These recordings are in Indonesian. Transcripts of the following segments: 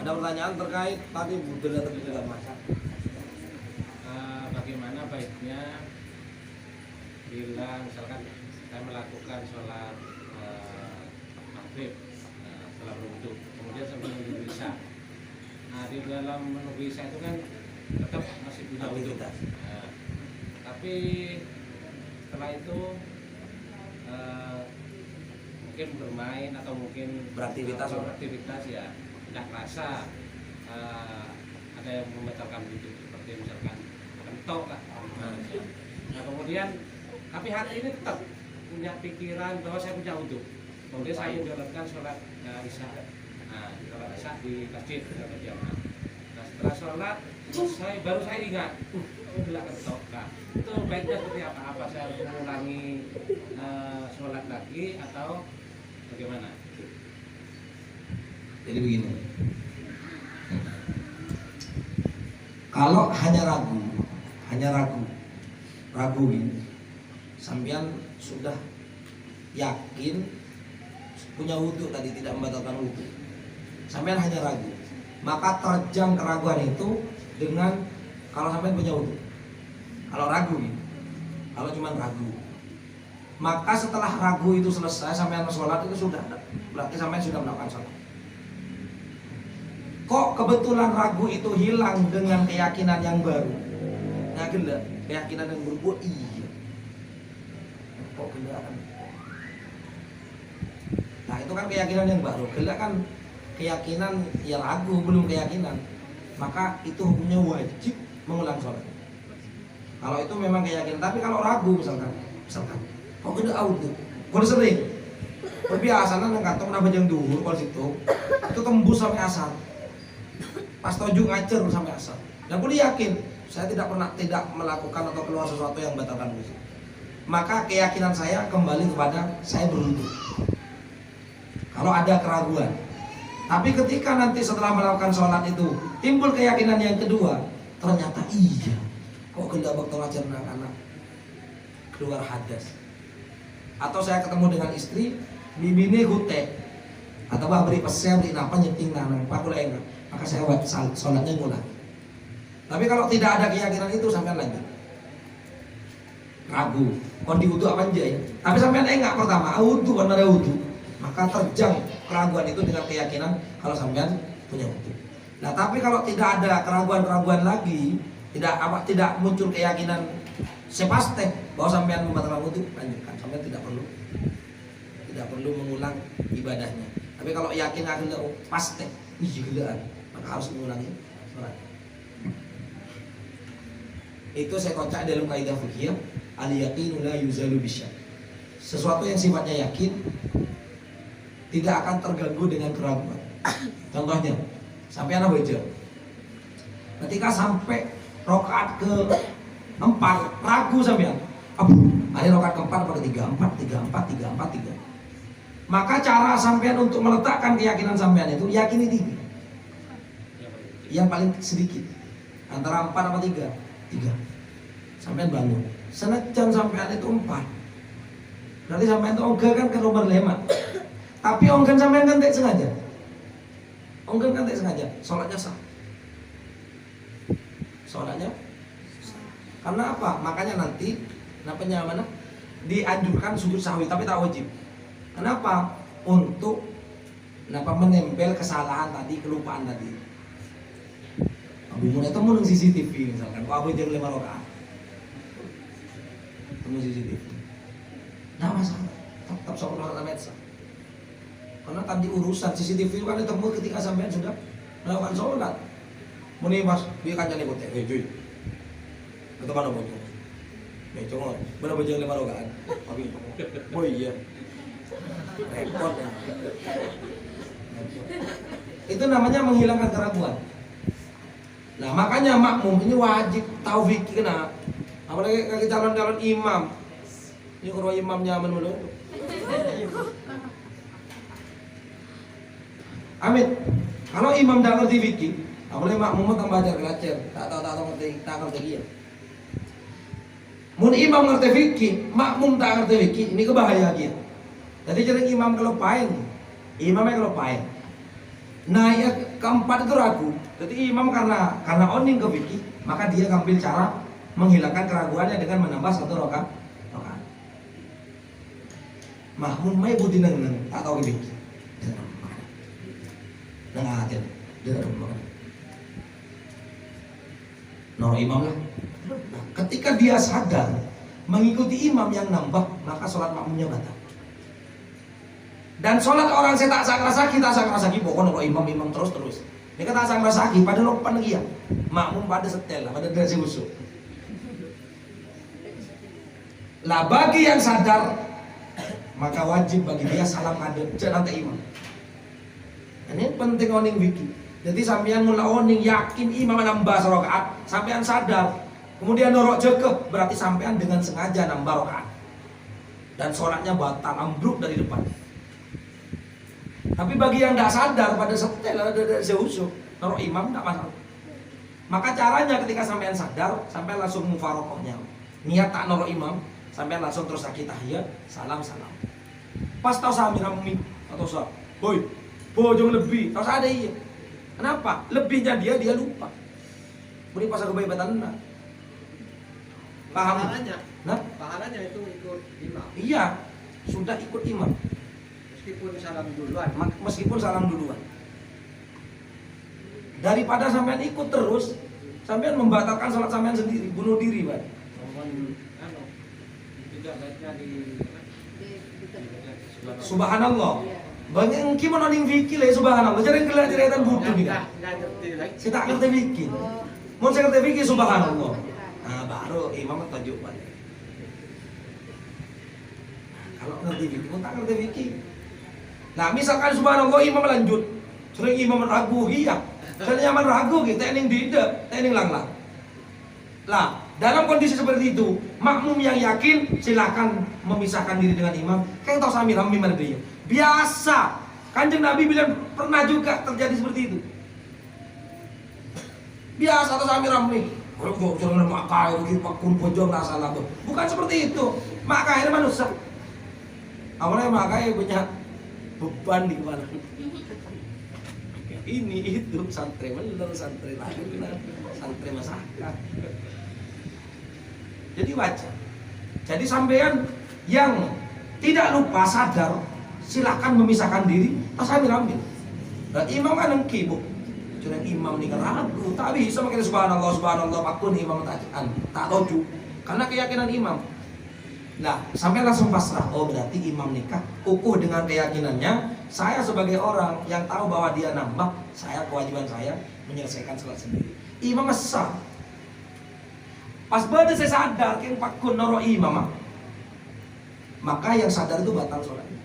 Ada pertanyaan terkait tadi budel atau tidak masak? Bagaimana baiknya bila misalkan saya melakukan sholat maghrib setelah berwudu, kemudian sambil menunggu isya. Nah, di dalam menunggu isya itu kan tetap masih punya wudu. Tapi setelah itu mungkin bermain atau mungkin Beraktivitas ya, tidak rasa ada yang membatalkan wudu, seperti misalkan kentok lah. Nah, kemudian tapi hati ini tetap punya pikiran bahwa saya punya wudu. Kemudian saya menjalankan sholat isya. Nah, sholat isya di masjid berjamaah. Nah, setelah sholat selesai baru saya ingat, gila kentok. Nah, itu baiknya seperti apa? Apa saya harus mengulangi sholat lagi atau bagaimana? Jadi begini, kalau hanya ragu gini, sampean sudah yakin punya wudu tadi, tidak membatalkan wudu, sampean hanya ragu, maka terjang keraguan itu dengan kalau sampean punya wudu. Kalau ragu gini, kalau cuma ragu, maka setelah ragu itu selesai sampean sholat itu sudah, berarti sampean sudah melakukan sholat. Kok kebetulan ragu itu hilang dengan keyakinan yang baru? Nah, gila, keyakinan yang baru, iya. Kok gila kan? Nah, itu kan keyakinan yang baru. Gila kan keyakinan ya ragu, belum keyakinan. Maka itu hukumnya wajib mengulang sholat. Kalau itu memang keyakinan, tapi kalau ragu misalkan, kok gila auto? Kalau sering, kebiasaan nang kantong nambah jeng duhur kalau situ, itu tembus sampai asar. Pas toju ngacer sampai asar. Dan aku yakin saya tidak pernah tidak melakukan atau keluar sesuatu yang batalkan wudu. Maka keyakinan saya kembali kepada saya berwudu. Kalau ada keraguan. Tapi ketika nanti setelah melakukan sholat itu timbul keyakinan yang kedua, ternyata iya. Kok genda waktu ngajar anak keluar hadas. Atau saya ketemu dengan istri, bibine gute. Atau beri pesel, beri napa nyeting nanang, aku enggak. Maka saya sholatnya ngulang. Tapi kalau tidak ada keyakinan itu sampai lanjut. Ragu, kon di wudu apa aja ya? Tapi sampai enggak pertama, wudu kan ada wudu. Maka terjang keraguan itu dengan keyakinan kalau sampean punya wudu. Nah, tapi kalau tidak ada keraguan-keraguan lagi, tidak muncul keyakinan sepaste bahwa sampean membatalkan wudu, lanjutkan. Sampean tidak perlu mengulang ibadahnya. Tapi kalau yakin akhirnya pasti gilaan, maka harus mengulangi sholat. Itu saya kocak dalam kaidah fikih, al yaqinu la yuzalu bisyak. Sesuatu yang sifatnya yakin tidak akan terganggu dengan keraguan. Contohnya, sampai anak baca, ketika sampai rokaat ke-4 ragu sampean, ada rokaat ke-4 atau ke-3, 4, 3. Maka cara sampean untuk meletakkan keyakinan sampean itu yakini 3. Yang paling sedikit antara 4 sama 3. Sampean bangun. Senajan sampean itu 4. Berarti sampean itu ogah kan ke nomor 5. Tapi onggan sampean kan tidak sengaja. Sholatnya sah. Karena apa? Makanya nanti mana? Dianjurkan sujud sahwi tapi tak wajib. Kenapa? Untuk menempel kesalahan tadi, kelupaan tadi. Abu Mun itu mau CCTV misalkan, kok Abu jam 5 rakaat. Temu CCTV. Nah masalah, tetap sholat medsa. Karena tadi urusan CCTV itu kan ditemu ketika sampean sudah melakukan sholat. Muni mas, dia kan jadi botek, cuy. Itu mana bocor? Bocor, mana bocor 5 rakaat? Tapi, oh iya. Repot ya. Itu namanya menghilangkan keraguan. Nah makanya makmum ini wajib tahu fikih kena. Apalagi kaki calon imam. Ini kalau imam nyaman dulu. Amin. Kalau imam tidak ngerti fikih, apalagi makmum tambah baca belajar, tak ngerti dia. Mun imam ngerti fikih, makmum tak ngerti fikih, ini kebahaya dia. Jadi jadi imam kelupain, imamnya kelupain. Nah yang keempat itu ragu. Jadi imam karena oning ke fikih, maka dia ngambil cara menghilangkan keraguannya dengan menambah satu rakaat. Makmum mai budi neng tak tahu fikih. Neng aja, dia noro imam lah. Nah, ketika dia sadar mengikuti imam yang nambah, maka sholat makmumnya batal. Dan sholat orang saya tak sang pokoknya kalau imam terus. Ini kata sang rasaki pada lopan lagi ya. Makmum pada setel lah, pada dresi usuk. Lah bagi yang sadar, maka wajib bagi dia salam ngadep jangan ke imam. Ini penting oning wiki. Jadi sampean mula oning yakin imam nambah rakaat, sampean sadar. Kemudian norok jekeh, berarti sampean dengan sengaja nambah rakaat. Dan sholatnya batal ambruk dari depan. Tapi bagi yang tidak sadar pada setel ada seusuk, norok imam tidak masalah. Maka caranya ketika sampean sadar, sampean langsung mufarokohnya. Niat tak norok imam, sampean langsung terus sakit tahiyat, salam. Pas tahu sami rammi atau sah, boy, jangan lebih, tahu ada iya. Kenapa? Lebihnya dia lupa. Beri pas aku bayi batanna. Paham? Pahalanya itu ikut imam. Iya, sudah ikut imam. Meskipun salam duluan. Daripada sampean ikut terus, sampean membatalkan sholat sampean sendiri, bunuh diri, Pak. Subhanallah. Banyak yang mau noning fikih lah, subhanallah. Jangan kelihatan cerita butuh nih. Saya tak ngerti fikih. Mau saya ngerti fikih, subhanallah. Nah, baru imam tajuk Pak. Kalau ngerti fikih, mau tak ngerti fikih. Nah, misalkan subhanallah imam lanjut, sering imam ragu, iya. Dan nyaman ragu gitu, tening tidak, tening lang. Lah, dalam kondisi seperti itu, makmum yang yakin silahkan memisahkan diri dengan imam. Kan tahu sami rammi dia. Biasa. Kanjeng Nabi bilang pernah juga terjadi seperti itu. Biasa atau sami rammi. Kalau jangan makai begitu pakun pojok lah salah. Bukan seperti itu. Makai manusia. Awalnya makai punya beban di kepala. Ini itu santri bener, santri lain, santri masyarakat. Jadi wajar. Jadi sampean yang tidak lupa sadar, silakan memisahkan diri. Sambil ambil. Dan imam kan engki bu. Jangan imam nih ragu. Tak bisa makin subhanallah pakun imam tak tahu. Karena keyakinan imam. Nah, sampai langsung pasrah. Oh, berarti imam nikah kukuh dengan keyakinannya. Saya sebagai orang yang tahu bahwa dia nambah, kewajiban saya menyelesaikan sholat sendiri. Imam sah. Pas pada saya sadar, yang pakun noro imam, maka yang sadar itu batal sholatnya.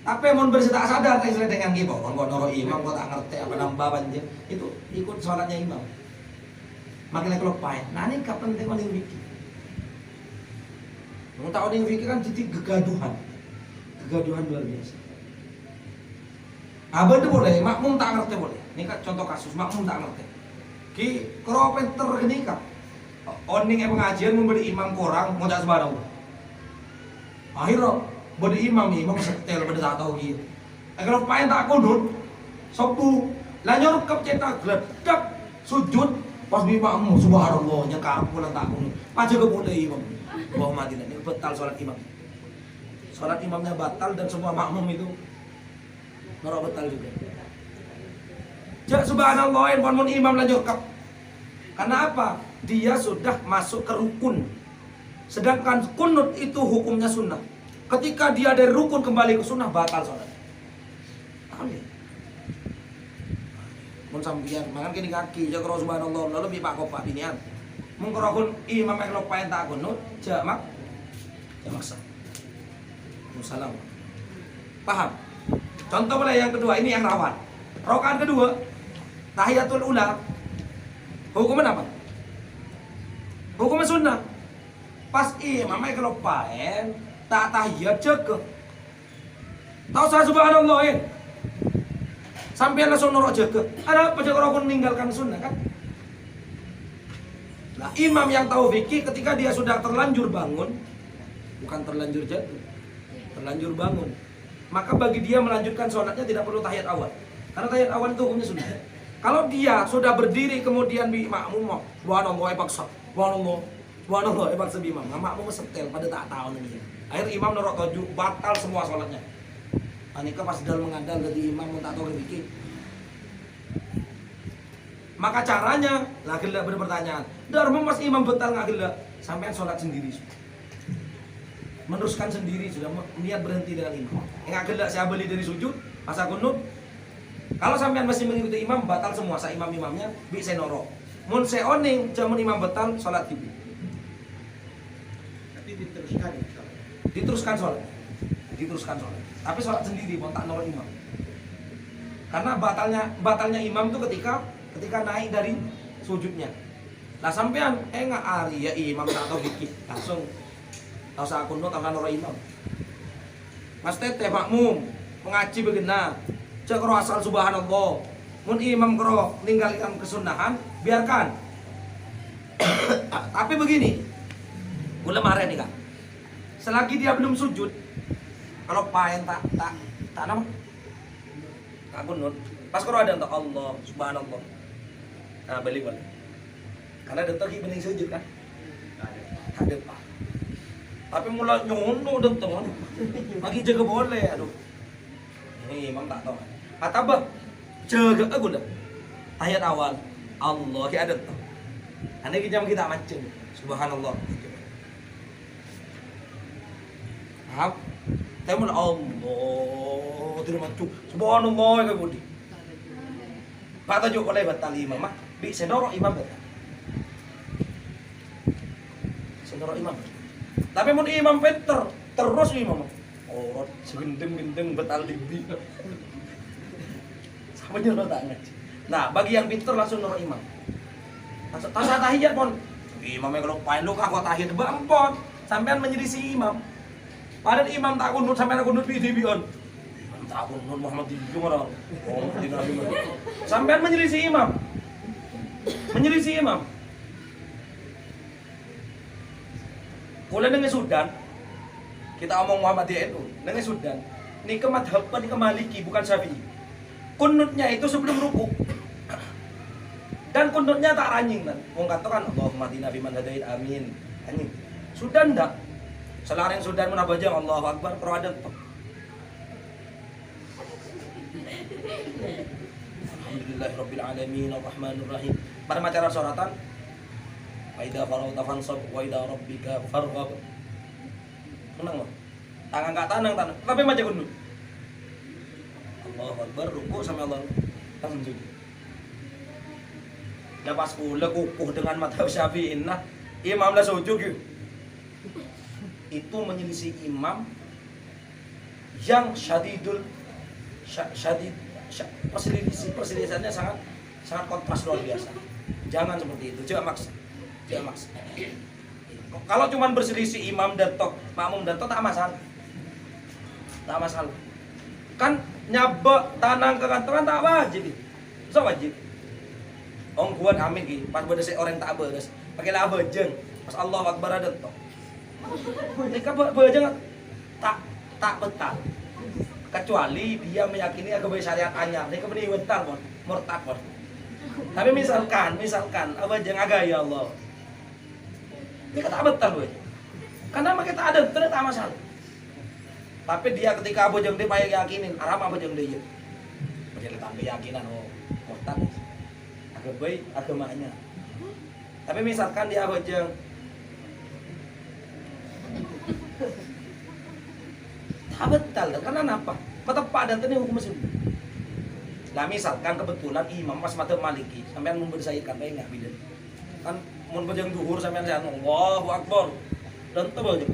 Tapi mau bersetak sadar, saya dengan gitu. Kalau noro imam, kau tak ngerti apa nambah banjir, itu ikut sholatnya imam. Makanya kalau pahit. Nah ini kapan penting orang mikir. Mau tahu yang fikir kan titik kegaduhan luar biasa. Abang itu boleh, makmum tak ngerti boleh. Ini kan contoh kasus makmum tak ngerti. Ki keropen tergenika. Oning yang pengajian memberi imam korang mau tak sebarang. Akhirnya beri imam setel pada tak tahu gitu. Kalau pain tak kudut, sopu, lanjut kep cetak geledak sujud pas imam subhanallah nyekap pulang tak kudut. Pajak ke boleh imam. Bahwa mati ini batal sholat imam. Sholat imamnya batal dan semua makmum itu norok batal juga. Jak subhanallah pun imam lanjut kap. Karena apa? Dia sudah masuk ke rukun. Sedangkan kunut itu hukumnya sunnah. Ketika dia dari rukun kembali ke sunnah batal sholat. Amin. Mun sampeyan mangan kene kaki jak subhanallah lalu bi pak kopak binian. Mengkorokun imam yang lupain tak kunut, jamak sah. Musalam. Paham? Contoh mulai yang kedua, ini yang rawan. Rakaat kedua, tahiyatul ula. Hukumnya apa? Hukumnya sunnah. Pas imam yang lupain, tak tahiyat jaga. Tahu saya subhanallah sampai langsung norok jaga. Ada apa jaga rokun meninggalkan sunnah kan? Nah, imam yang tahu fikih ketika dia sudah terlanjur bangun, bukan terlanjur jatuh, terlanjur bangun, maka bagi dia melanjutkan sholatnya tidak perlu tahiyat awal. Karena tahiyat awal itu hukumnya sunnah. Kalau dia sudah berdiri kemudian bi makmum, subhanallah paksa, subhanallah paksa bi imam. Makmum setel pada tak tahu nih. Akhir imam norok tujuh batal semua sholatnya. Anika pas dal mengandal dari imam tak tahu bikin. Maka caranya, lagi tidak berpertanyaan. Darmo mas imam betal nggak gila, sampai sholat sendiri. Meneruskan sendiri sudah niat berhenti dengan imam. Nggak gila saya beli dari sujud, masa kunut. Kalau sampean masih mengikuti imam batal semua, sa imam-imamnya bisa norok. Mun seoning jamun imam batal sholat tibi. Tapi diteruskan. Diteruskan sholat. Tapi sholat sendiri, mau tak norok imam. Karena batalnya imam itu ketika naik dari sujudnya. Nah sampean nggak ari ya imam tak tahu dikit langsung tahu saya kunut tahu norok imam. Mas tete makmum mengaji begina. Cek karo asal subhanallah. Mun imam karo ninggalkan kesunahan, biarkan. Tapi begini. Kula marah nih Kak. Selagi dia belum sujud, kalau paen tak nama tak kunut. Pas karo ada untuk Allah subhanallah. Nah, balik. Karena detok bening sujud kan? Ada Pak. Tapi mulai nyono detok. Lagi jaga boleh aduh. Ini imam tak tahu. Ataba jaga aku dah. Ayat awal Allah ki ada tuh. Ane kita macam subhanallah. Hap. Temun Allah tidak macam subhanallah ke budi. Pak tajuk oleh batal imam mah bi sedorok imam batal. Sedorok imam. Tapi mun imam peter terus imam. Oh, segendeng-gendeng batal tibi. Menyuruh tak ngaji. Nah, bagi yang pintar langsung nurut imam. Tasa tahiyat pun. Imamnya kalau pain lu kok tahiyat bampon. Sampean menyelisih imam. Padahal imam tak kunut sampean kunut bidibion. Imam tak kunut Muhammad dijung orang. Oh, tidak imam. Sampean menyelisih imam. Kula dengan Sudan. Kita omong Muhammadiyah itu, dengan Sudan. Ini ke madhab, ini ke Maliki bukan Syafi'i. Kunutnya itu sebelum ruku. Dan kunutnya tak ranjing kan. Wong katakan Allahumma hdina biman hadait amin. Anjing. Sudah ndak. Selarang sudah menabajang Allahu Akbar perawadan tok. Alhamdulillahirabbil alamin arrahmanir rahim. Pada macara suratan wa idza faragta fansab wa ila rabbika farghab. Tenang mah. Tangan enggak tanang. Tapi maca kunut. Allahu Akbar ruku sama Allah langsung sujud. Dah pas kula kukuh dengan madhab Syafi'in nah imam lah sujud gitu. Itu menyelisih imam yang perselisihannya sangat kontras luar biasa. Jangan seperti itu, jangan maksa. Kalau cuma berselisih imam dan tok, makmum dan tok tak masalah. Kan nyabak tanang ke kantongan tak wajib. So wajib. Ong kuat amin ki, pas bedes orang tak beres. Pakai lah bejeng. Pas Allah Akbar ada tok. Nika bejeng tak betal. Kecuali dia meyakini agama syariat anyar. Nika benih betal pun, murtad pun. Tapi misalkan bejeng agak ya Allah. Nika tak betal we. Karena kita ada ternyata masalah. Tapi dia ketika abojeng dia payah yakinin, aram abojeng dia. Jadi tambah keyakinan murtad. Agak baik agamanya. Tapi misalkan dia abojeng tak betal, karena apa? Kata Pak dan ini hukum Muslim. Nah misalkan kebetulan imam pas mata Maliki, sampean membersaikan baik nggak beda. Kan mun bojeng duhur sampean saya Allahu Akbar. Dan tuh bojeng.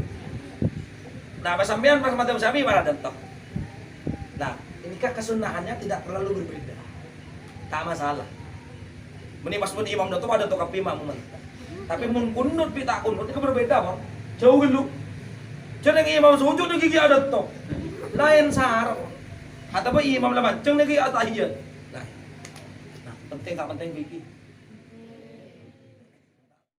Nah, pas sampean pas mata Syafi'i para dentok. Nah, inikah kesunahannya tidak terlalu berbeda. Tak masalah. Meni pas mun imam dentok ada tok imam mun. Tapi mun kunut pi tak kunut itu berbeda, Bang. Jauh dulu. Jadi imam sujud di gigi ada tok. Lain sarap. Atau imam lah maceng lagi atahiyat. Nah, penting tak penting gigi.